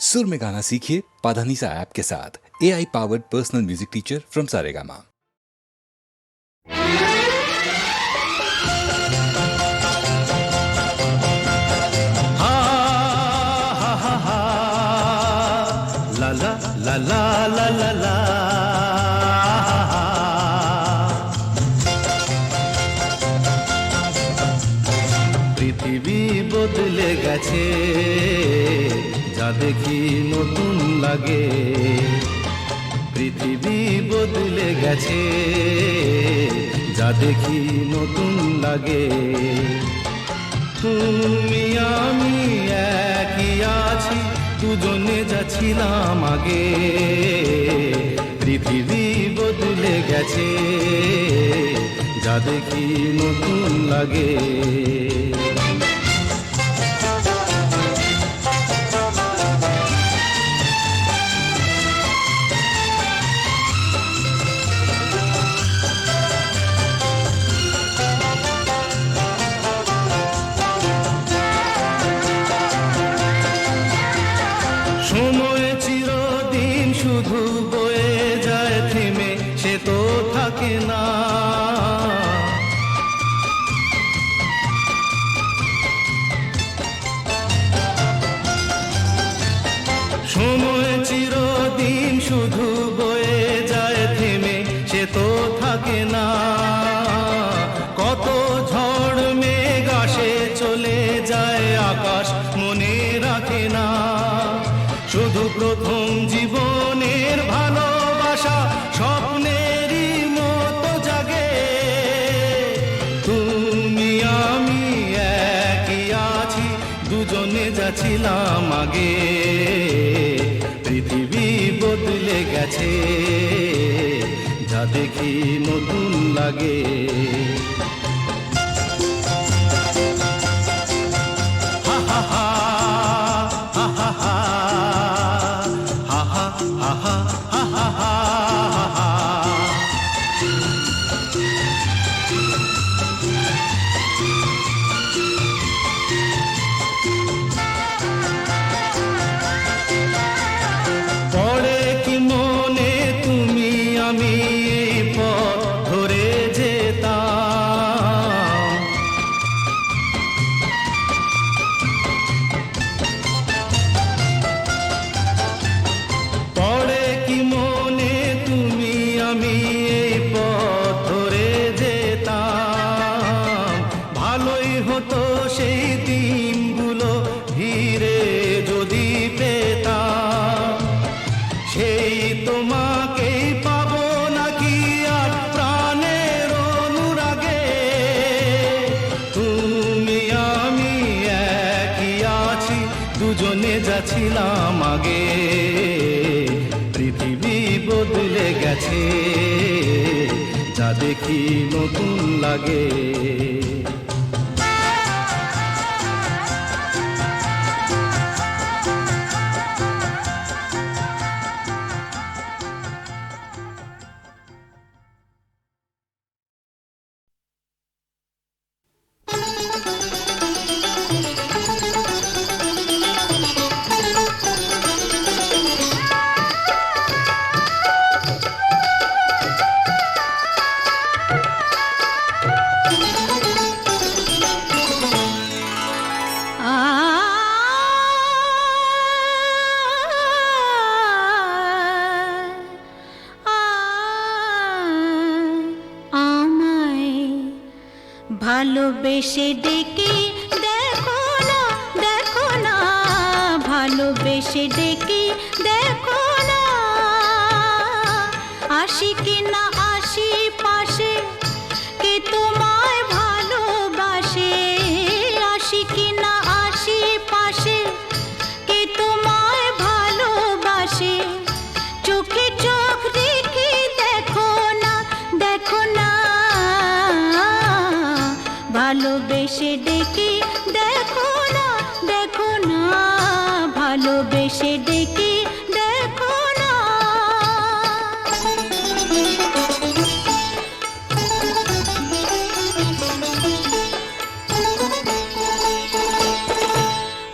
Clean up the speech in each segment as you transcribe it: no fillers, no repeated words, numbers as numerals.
सुर में गाना सीखिए पाधानीसा ऐप के साथ। AI powered personal music teacher from Saregama. ला ला ला ला ला ला ला। পৃথিবী বদলে গেছে, যা দেখি নতুন লাগে। পৃথিবী বদলে গেছে, যা দেখি নতুন লাগে। তুমি আমি একই আছি, দুজনে যাচ্ছিলাম আগে। পৃথিবী বদলে গেছে, যা দেখি নতুন লাগে। সময় চিরদিন শুধু বয়ে যায় থেমে, সে তো থাকে না। সময় চিরদিন শুধু বয়ে যায় থেমে, সে তো থাকে না। কত ঝড় মেঘ আসে চলে যায়, আকাশ মনে রাখে না। শুধু প্রথম জীবনের ভালোবাসা স্বপ্নেরই মতো জাগে। তুমি আমি একই আছি, দুজনে যাচ্ছিলাম আগে। পৃথিবী বদলে গেছে, যা দেখি নতুন লাগে। হা হা হা হা হা হা। পড়ে কি মনে তুমি আমি এই পথ ধরে যেতাম। পড়ে কি মনে তুমি আমি এই পথ ধরে যেতাম। ভালোই হতো সেই দিনগুলো ধীরে যদি পেতাম। সেই তোমাকেই পাবো নাকি আর প্রাণের অনুরাগে। তুমি আমি একই আছি, দুজনে যাচ্ছিলাম আগে। পৃথিবী বদলে গেছে, যা দেখি নতুন লাগে। ভালোবেসে ডেকে দেখো না, দেখো না, ভালোবেসে ডেকে দেখো না। আসি কি না আসি পাশে, কে তোমায় ভালোবাসে। আসি কি না আসি পাশে, কে তোমায় ভালোবাসে। চোখে চোখ রেখে দেখো না, দেখো না, ভালোবেসে ডেকে দেখো না, দেখো না, ভালোবেসে ডেকে দেখো না।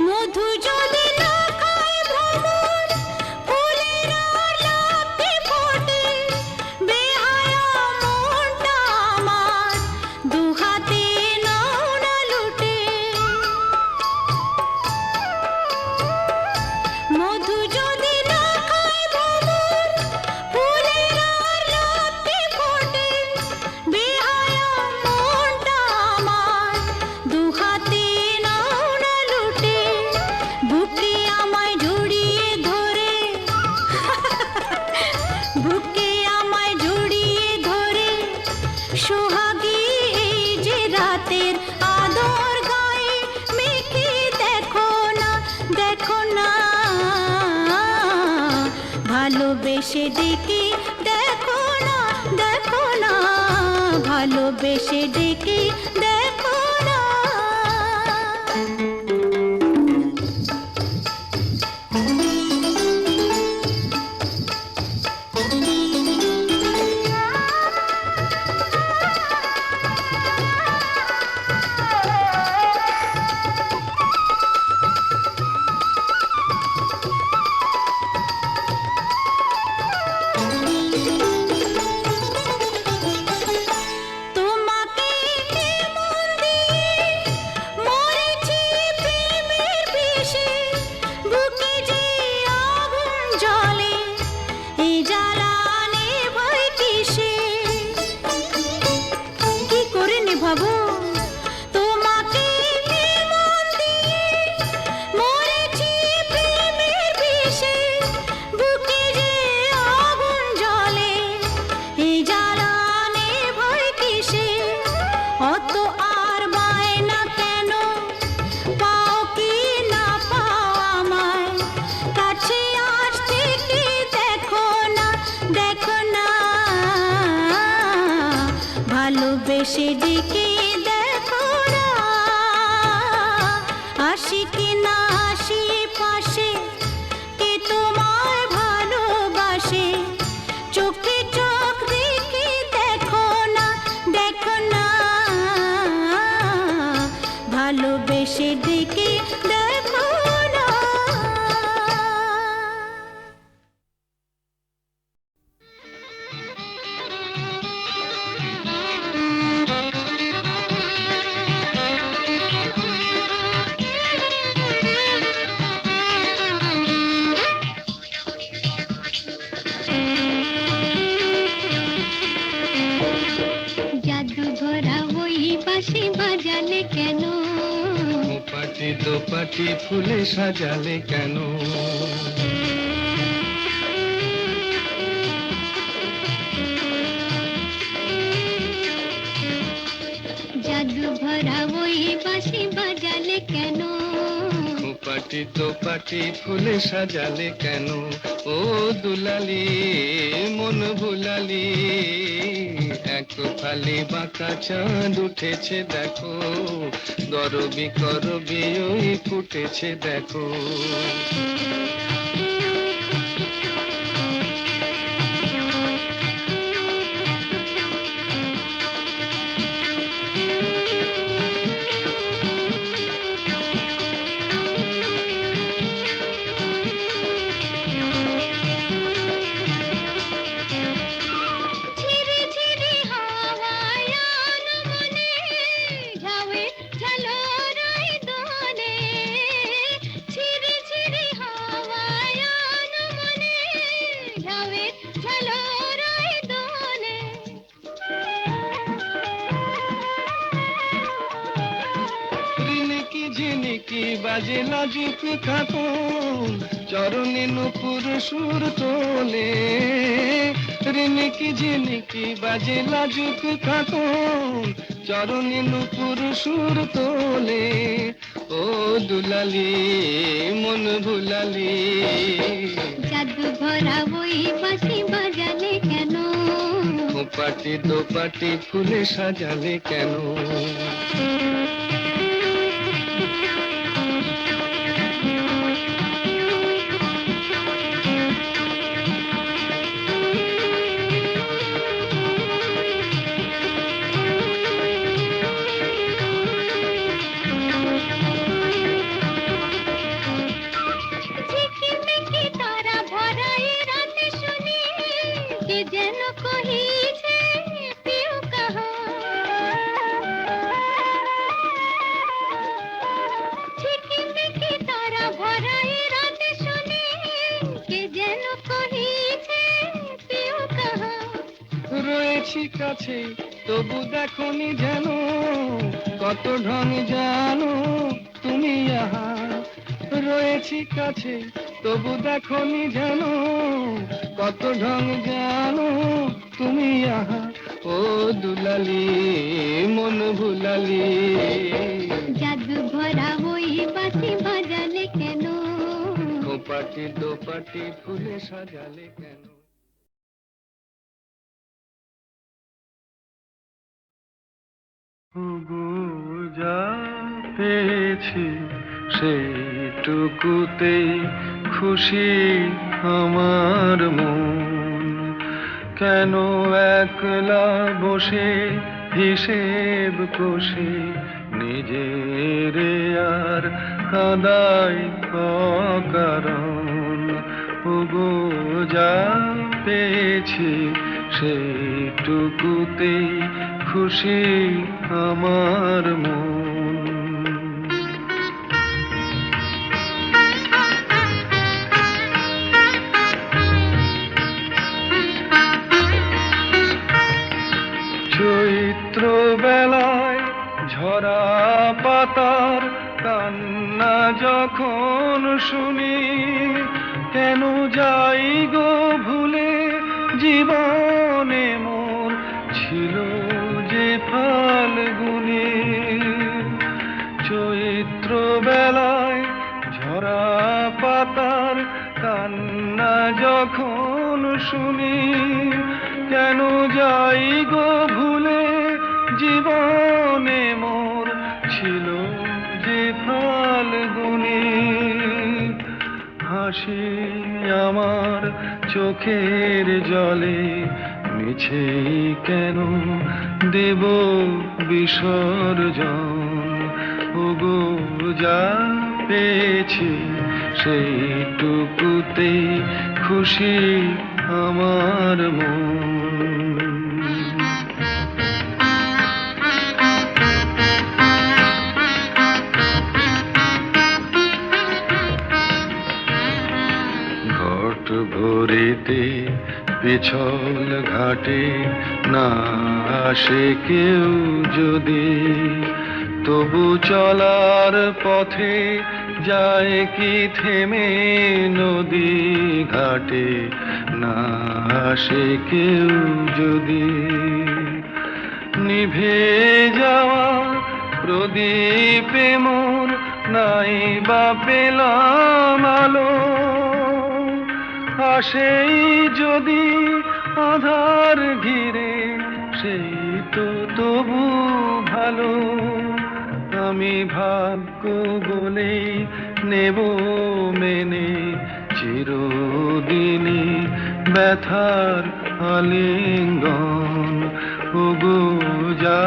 মধু যদি না খায় ভ্রমর, ভালোবেসে ডেকে দেখো না, দেখো না, ভালোবেসে ডেকে দেখো না। তোমাকে মন দিয়ে মরেছি প্রেমের বিষে, বুকে যে আগুন জ্বলে, এই জ্বালা নেভাই কিসে? কি করে নেভাবো? তোমাকে মন দিয়ে মরেছি প্রেমের বিষে, বুকে যে আগুন জ্বলে, এই জ্বালা নেভাই কিসে? অত আর বায়না কেন? পাও কি না পাও আমায়? কাছে আসতে কি দেখো না, দেখো না, ভালোবেসে ডেকে দেখো না। আসি কি না আসি পাশে, কে তোমায় ভালোবাসে? চোখে চোখ রেখে দেখো না, দেখো না, ভালোবেসে ডেকে দেখো না। জাদু ভরা ওই বাঁশি বাজালে কেন? পাটি দোপাটি ফুলে সাজালে কেন? জাদু ভরা ওই বাঁশি বাজালে কেন? পাটি দোপাটি ফুলে সাজালে কেন? ও দুলালি মন ভুলালি, এক ফালি বাঁকা চাঁদ উঠেছে দেখো, গরবি করবি ওই ফুটেছে দেখো। ঝিরি ঝিরি হাওয়ায় আনমনে ঝাউয়ে ঝালরাই দোলে, ঝিরি ঝিরি হাওয়ায় আনমনে ঝাউয়ে ঝালরাই দোলে। রিনিকি ঝিনিকি বাজে লাজুক খাতুন, চরণে নুপুর সুর তোলে। রিনিকি ঝিনিকি বাজে লাজুক খাতুন, চরণে নুপুর সুর তোলে। ও দুলালি মন ভুলালি, জাদু ভরা ওই বাঁশি বাজালে কেন? পাটি দোপাটি ফুলে সাজালে কেন? ঝিকিমিকি তারা ভরা এই রাতে শুনি, কে যেন কহিছে পিউ কাহা। ঝিকিমিকি তারা ভরা এই রাতে শুনি, কে যেন কহিছে পিউ কাহা। রয়েছি কাছে তবু দেখনি যেন, কত ঢং জানো তুমি আহা। রয়েছি কাছে তবু দেখনি যেন, কত ঢং জানো তুমি আহা। ও দুলালি মন ভুলালি, জাদু ভরা ওই বাঁশি বাজালে কেন? দোপাটি দোপাটি ফুলে সাজালে কেন? যা পেয়েছি সেইটুকুতেই খুশি আমার মন। কেন একলা বসে হিসেব কষে নিজের আর কাদাই অকারণ। ওগো যা পেয়েছি সেইটুকুতেই খুশি আমার মন। চৈত্র বেলায় ঝরা পাতার কান্না যখন শুনি, কেন যাই গো ভুলে জীবনে মোর ছিল যে ফাল্গুনে। চৈত্র বেলায় ঝরা পাতার কান্না যখন শুনি, কেন যাই গো ভুলে জীবনে মোর ছিল যে ফাল্গুনে। হাসি আমার চোখের জলে মিছে কেন দেব বিসর্জন। ওগো যা পেয়েছি সেইটুকুতেই খুশি আমার মন। ঘট ভরিতে পিছল ঘাটে না আসে কেউ যদি, তবু চলার পথে যায় কি থেমে নদী ঘাটে না আসে কেউ যদি। নিভে যাওয়া প্রদীপে মোর নাই বা পেলাম আলো, আসেই যদি আধার ঘিরে সেই তো তবু ভালো। আমি ভাগ্য বলেই নেব মেনে চিরদিনই ব্যথার আলিঙ্গন। ওগো যা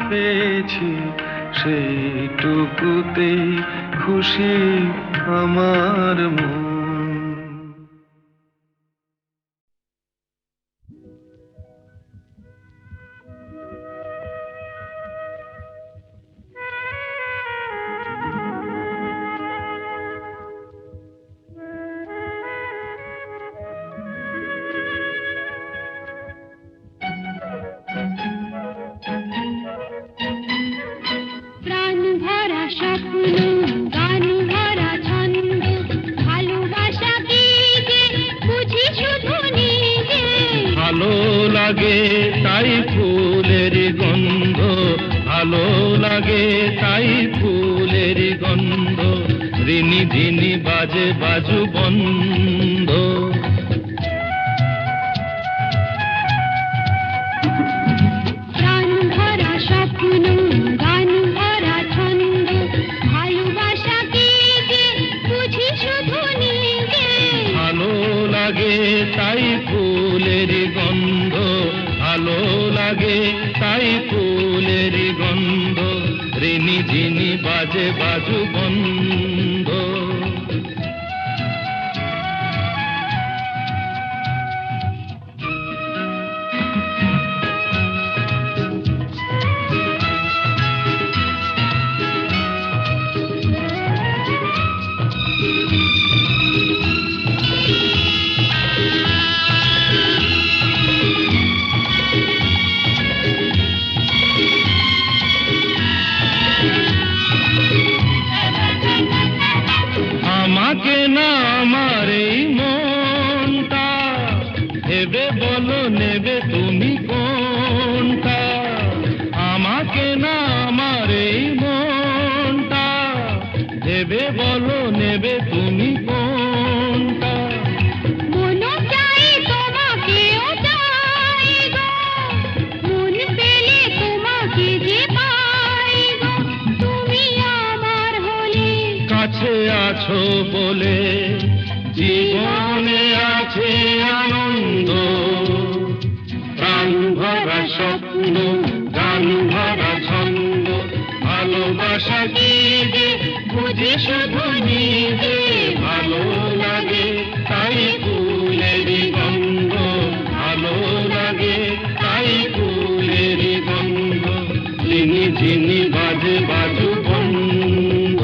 পেয়েছি সেইটুকুতেই খুশি আমার মন। প্রাণ ভরা স্বপ্ন, গান ভরা ছন্দ, ভালোবাসা কি যে বুঝি শুধু নিজে। ভালো লাগে তাই ফুলের গন্ধ, ভালো লাগে তাই ফুলের গন্ধ, ঋণী ধিনী বাজে বাজু বন্ধ। প্রাণ ভরা স্বপ্ন, গান ভরা ছন্দ, ভালোবাসা কি যে বুঝি শুধু নিজে। ভালো লাগে তাই ফুলের গন্ধ, ভালো লাগে তাই ফুলের গন্ধ, ঋণী ঝিনি বাজে বাজু বন্ধ। আছে আনন্দ, প্রাণ ভরা স্বপ্ন, গান ভরা ছন্দ, ভালোবাসা কি যে বুঝি শুধু নিজে, ভালো লাগে তাই ফুলেরই গন্ধ, ভালো লাগে তাই ফুলেরই গন্ধ, ঝিনি ঝিনি বাজে বাজু বন্ধ।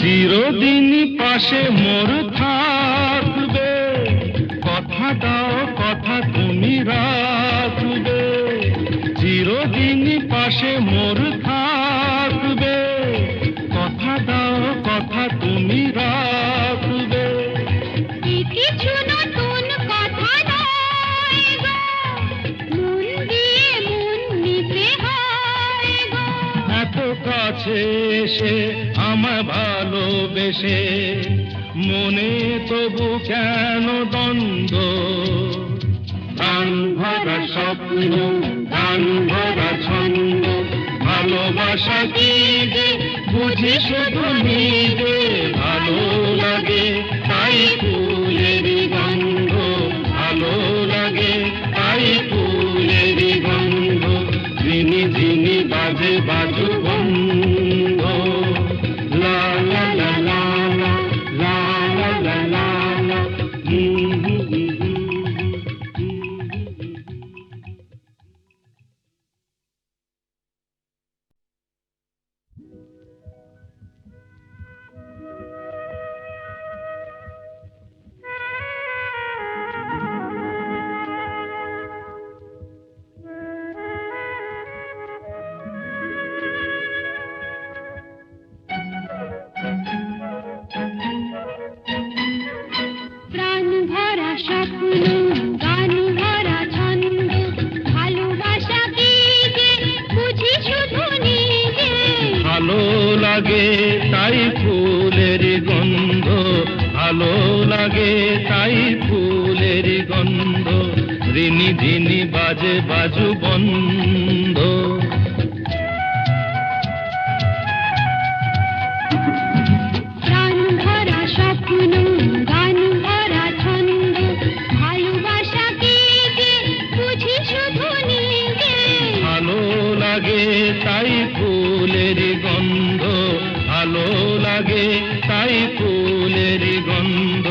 চিরদিনই পাশে মোর থাকবে, কথা দাও কথা তুমি রাখবে, চিরদিনই পাশে মোর থাকবে, কথা দাও কথা তুমি রাখবে। কিছু নতুন কথা নয় গো, মন দিয়ে মন নিতে হয় গো। এত কাছে এসে আমায় ভালোবেসে, মনে তবু কেন দ্বন্দ্ব, গান ভরা স্বপ্ন, গান ভরা ছন্দ, ভালোবাসা কি যে বুঝি শুধু নিজে, ভালো লাগে তাই ফুলেরই গন্ধ, ভালো লাগে তাই ফুলেরই গন্ধ, ঝিনি ঝিনি বাজে বাজু বন্ধ। লা লা লা লা লা, লা লা লা লা লা, প্রাণ ভরা স্বপ্ন, গান ভরা ছন্দ, ভালোবাসা কি যে বুঝি শুধু নিজে, ভালো লাগে তাই ফুলের গন্ধ, ভালো লাগে তাই ফুলের গন্ধ, রিনি ঝিনি বাজে বাজু বন্ধ। প্রাণ ভরা স্বপ্ন, গান ভরা ছন্দ, ভালোবাসা কি যে বুঝি শুধু নিজে, ভালো লাগে তাই ফুলের গন্ধ, ভালো লাগে তাই ফুলের গন্ধ,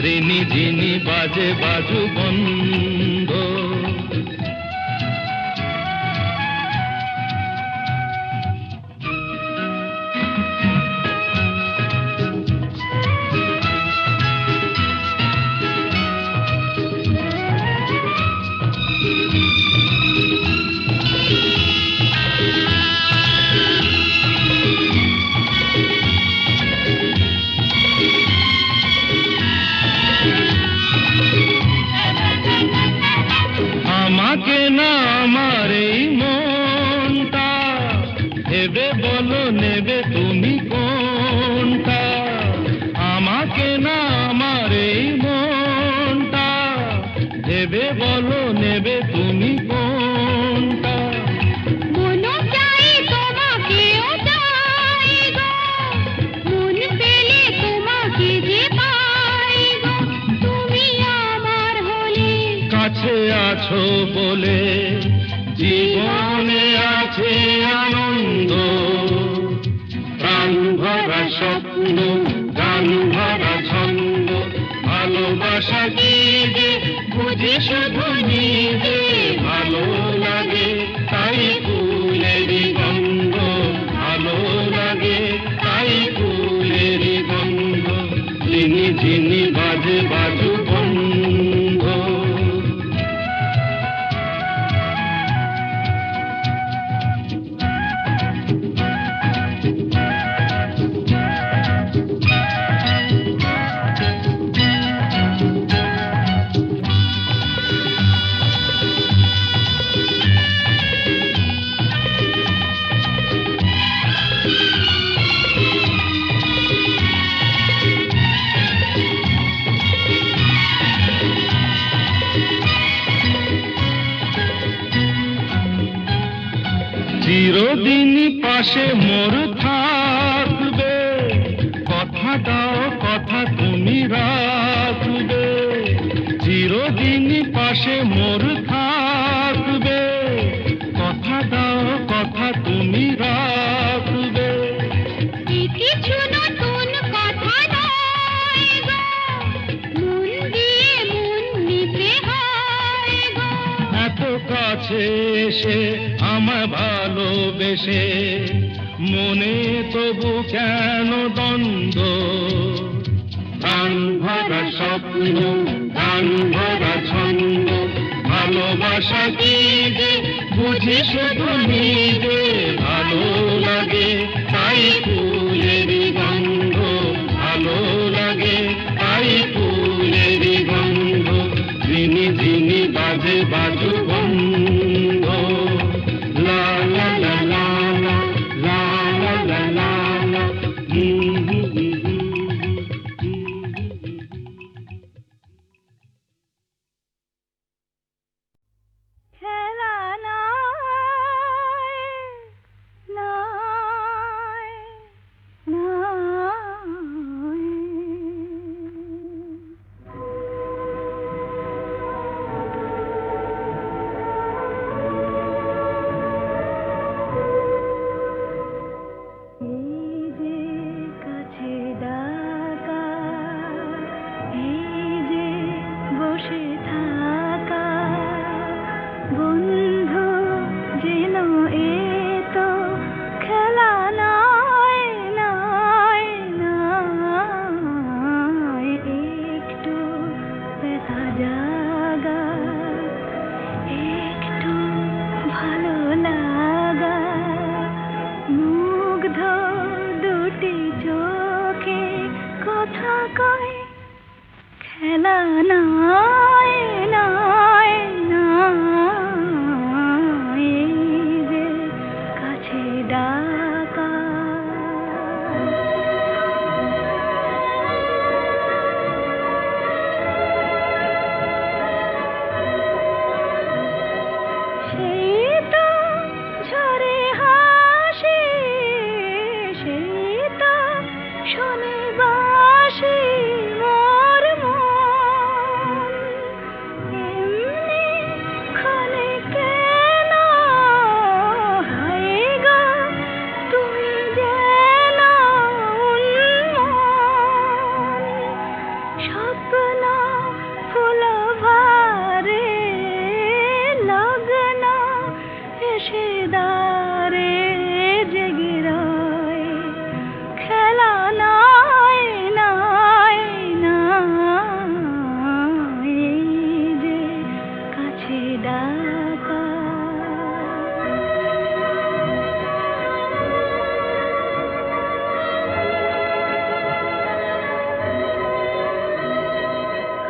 রিনি ঝিনি বাজে বাজু বন্ধ। আমাকে না আমার এই মনটা ভেবে বলো নেবে তুমি কোনটা, আমাকে না আমার এই মনটা ভেবে বলো নেবে তুমি কোনটা। মন চাই তোমাকেও চাই গো, মন পেলে তোমাকে যে পাই গো, তুমি আমার হলে কাছে আছো বলে জীবনে আছে আনন্দ, প্রাণ ভরা স্বপ্ন, গান ভরা ছন্দ, ভালোবাসা কি যে বুঝি শুধু নিজে, ভালো লাগে তাই ফুলেরই গন্ধ, ভালো লাগে তাই ফুলেরই গন্ধ, ঝিনি ঝিনি বাজে বাজু বন্ধ। পাশে মোর থাকবে, কথা দাও কথা তুমি রাখবে, চিরদিন পাশে মোর থাকবে, কথা দাও কথা তুমি রাখবে। কিছু নতুন কথা নয় গো, মন দিয়ে মন নিতে হয় গো। এত কাছে এসে আমায় ভালোবেসে মনে তবু কেন দ্বন্দ্ব? গান ভরা স্বপ্ন, গান ভরা ছন্দ, ভালোবাসা কি যে বুঝি শুধু নিজে। ভালো লাগে তাই ফুলের গন্ধ, ভালো লাগে তাই ফুলের গন্ধ, ঝিনি ঝিনি বাজে বাজু বন্ধ। লা লা লা লা লা, লা লা লা লা লা, খেলা নয়, নয়, নয়। এই যে কাছে ডাকা, এই যে বসে থাকা, বন্ধু যেন এ তো খেলা নয়, নয়, নয়। একটু ব্যথা জাগা, একটু ভালো লাগা, মুগ্ধ দুটি চোখে কথা কয়, খেলা নয়, নয়, নয়। এই যে কাছে ডাকা। সেই তো ঝরে হাসি, সেই তো শোনে বাঁশি মোর মন। এমনি ক্ষণে কেন হায় গো তুমি যেন উন্মন। স্বপ্ন ফুল ভারে লগ্ন এসে দাঁড়ে জেগে রয়, খেলা নয়, নয়, নয়। এই যে কাছে ডাকা।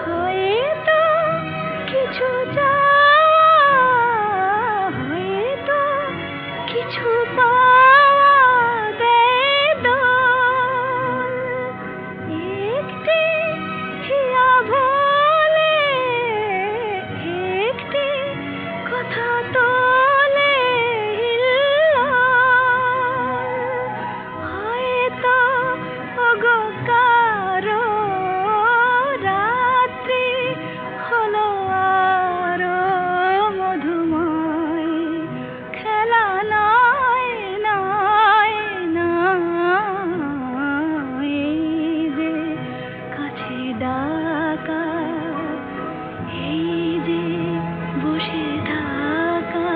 হয়তো কিছু চাওয়া, হয়তো কিছু পাওয়া দেয় দোল। একটি হিয়া ভোলে, একটি কথা তোলে হিল্লোল। হয়তো ওগো কারো রাত্রি হলো আরো মধুময়, খেলা নয়, নয়, নয়। এই যে কাছে ডাকা, এই যে বসে থাকা।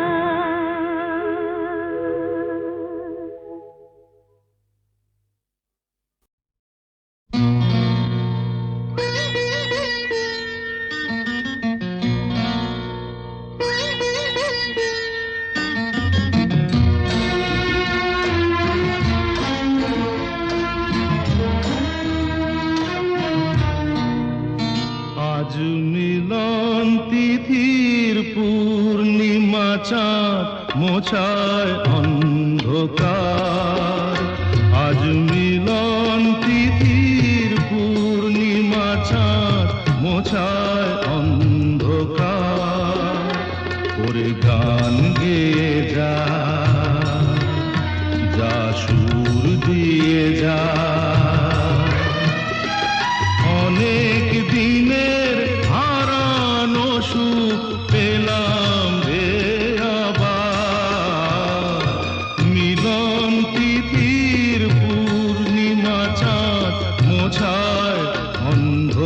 আজ মিলন তিথির পূর্ণিমা চাঁদ মোছায় অন্ধকার। আজ মিলন তিথির পূর্ণিমা চাঁদ মোছায় অন্ধকার। ওরে গান গেয়ে যা, যা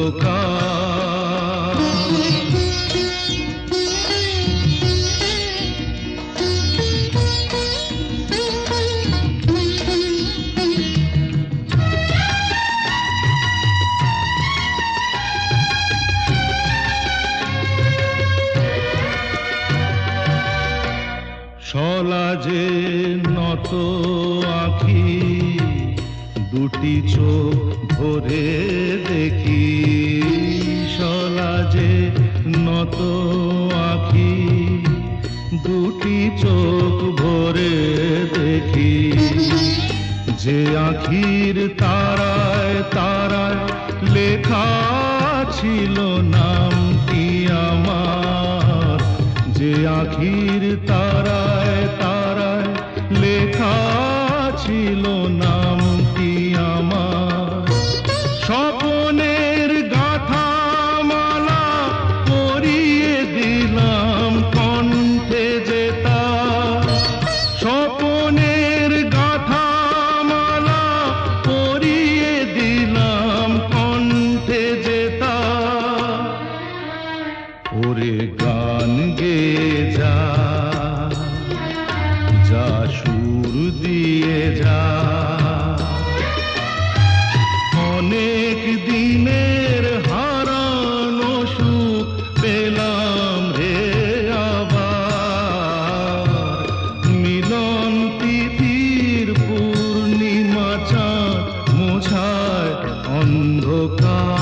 অন্ধকার। সলাজে নত আঁখি দুটি চোখ ভরে দেখি, সলাজে নত আঁখি দুটি চোখ ভরে দেখি, যে আঁখির তারায় তারায় লেখা ছিল নামটি আমার, যে আঁখির তারায় তারায় লেখা ছিল নামটি আমার। স্বপনের গাথা মালা পরিয়ে দিলাম কণ্ঠে যেতা, স্বপনের গাথা মালা পরিয়ে দিলাম কণ্ঠে যেতা। ওরে গান গেয়ে যা, যা সুর দিয়ে যা, অনেক দিনের হারানো সুখ পেলাম রে আবার। মিলন তিথির পূর্ণিমা চাঁদ মোছায় অন্ধকার।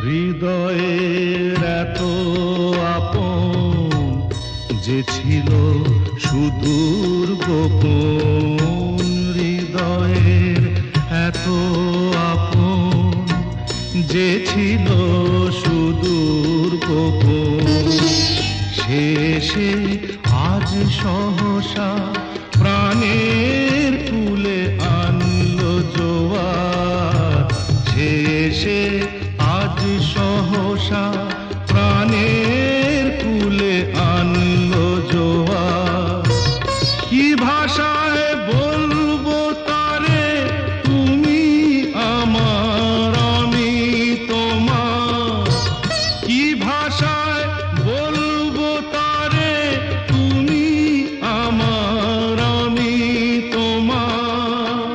হৃদয়ের এত আপন যে ছিল সুদূর গোপন, হৃদয়ের এত আপন যে ছিল সুদূর গোপন, শেষে আজ সহসা প্রাণের কুলে আনলো জোয়ার, শেষে আজ সহসা প্রাণের কুলে আনলো জোয়ার। কি ভাষায় বলবো তারে তুমি আমার আমি তোমার, কি ভাষায় বলবো তারে তুমি আমার আমি তোমার।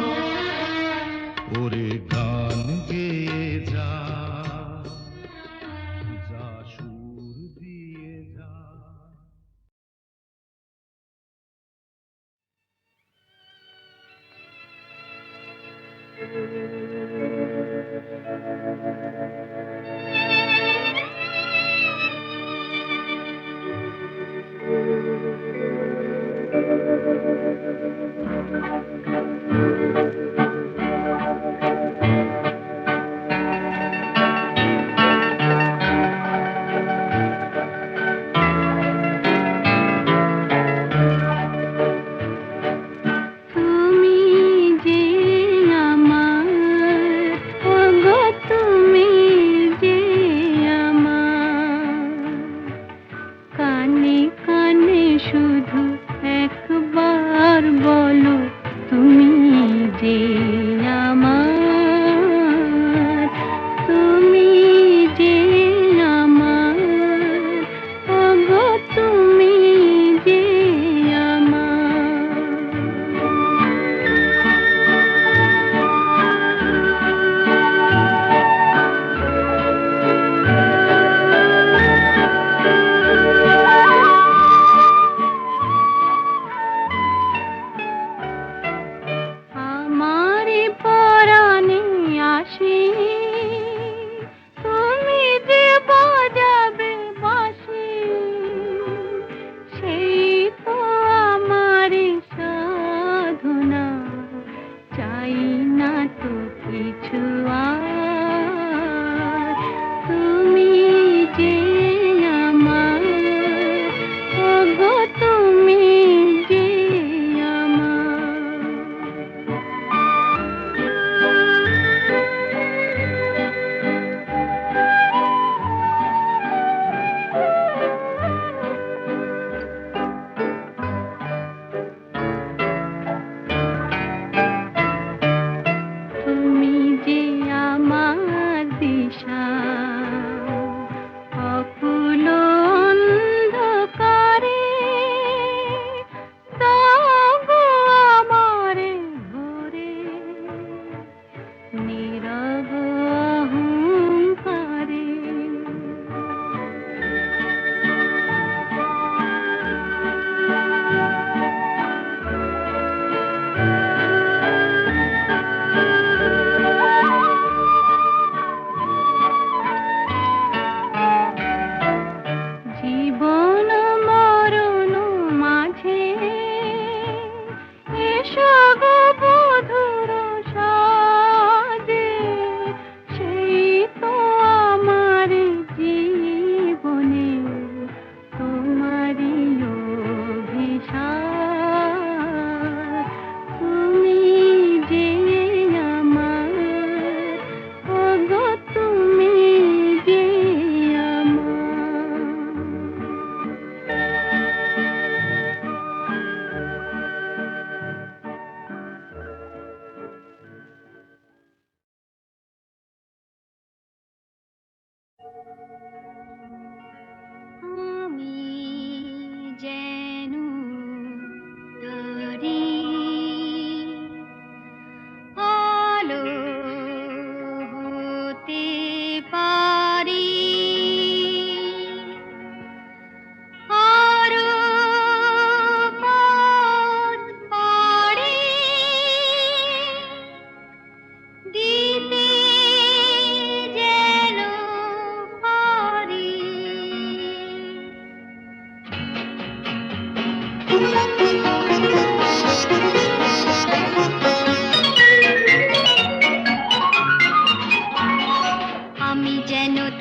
ওরে গান গেয়ে যা, যা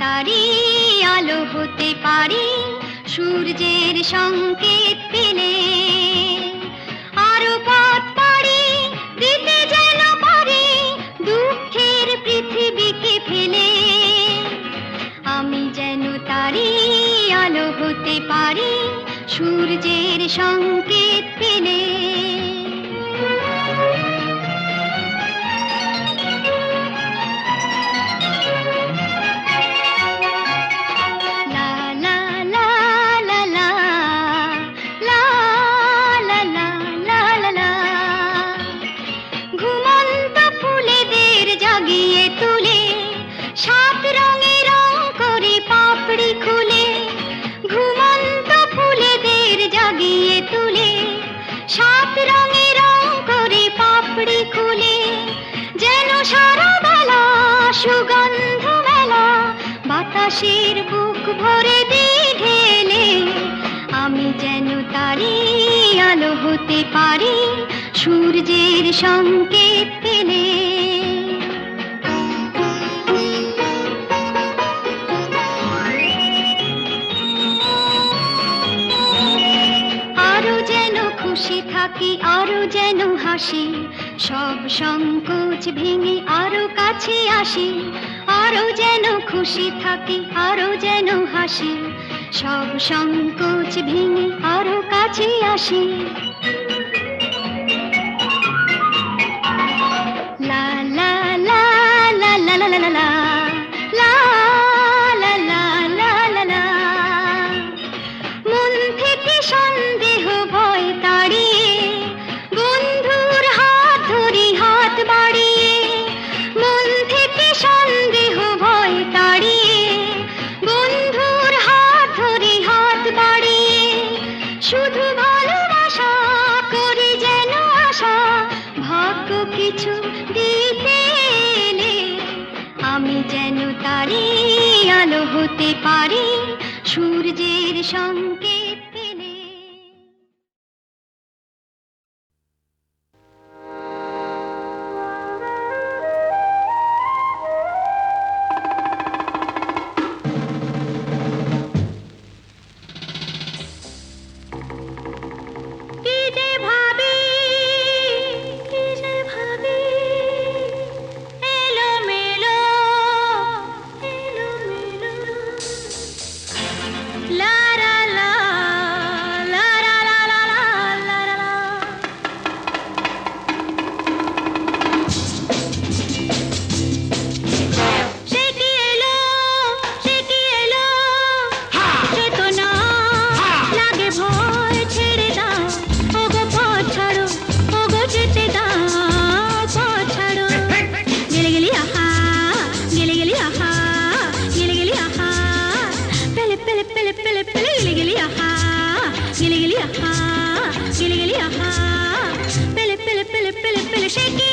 তারি আলো হতে পারি সূর্যের সংকেত পেলে আরো পথ পাড়ি দিতে যেন পারি দুঃখের পৃথিবীকে ফেলে আমি যেন তারি আলো হতে পারি সূর্যের সংকেত পেলে সুগন্ধ মেলা বাতাসের বুক ভরে দিয়ে ঢেলে আমি যেন তারি আলো হতে পারি সূর্যের সংকেত পেলে আরো যেন খুশি থাকি আরো যেন হাসি সব সংকোচ ভেঙে আরো কাছে আসি আরো যেন খুশি থাকি আরো যেন হাসি সব সংকোচ ভেঙে আরো কাছে আসি লা লা লা লা লা লা লা লা লা লা লা লা লা লা মন থেকে সন্দেহ ভয় তাড়িয়ে বন্ধুর হাত ধরি হাত বাড়িয়ে মন থেকে সন্দেহ ভয় তাড়িয়ে বন্ধুর হাত ধরি হাত বাড়িয়ে শুধু ভালোবাসা করি যেন আশা ভাগ্য কিছু দিতে এলে আমি যেন তারি আলো হতে পারি সূর্যের সংকেত পেলে কি যে ভাবি এলোমেলো লা লা লা লা লা লা লা লা লা লা সে কি এলো চেতনা লাগে ভয় ছেড়ে দাও ওগো পথ ছাড়ো ওগো যেতে দাও পথ ছাড়ো গেলে গেলি আহা গেলে গেলি আহা গেলে গেলি আহা পেলে পেলে পেলে পেলে পেলে গেলে গেলি আহা গেলে গেলি আহা গেলে গেলি আহা পেলে পেলে পেলে পেলে পেলে সে কি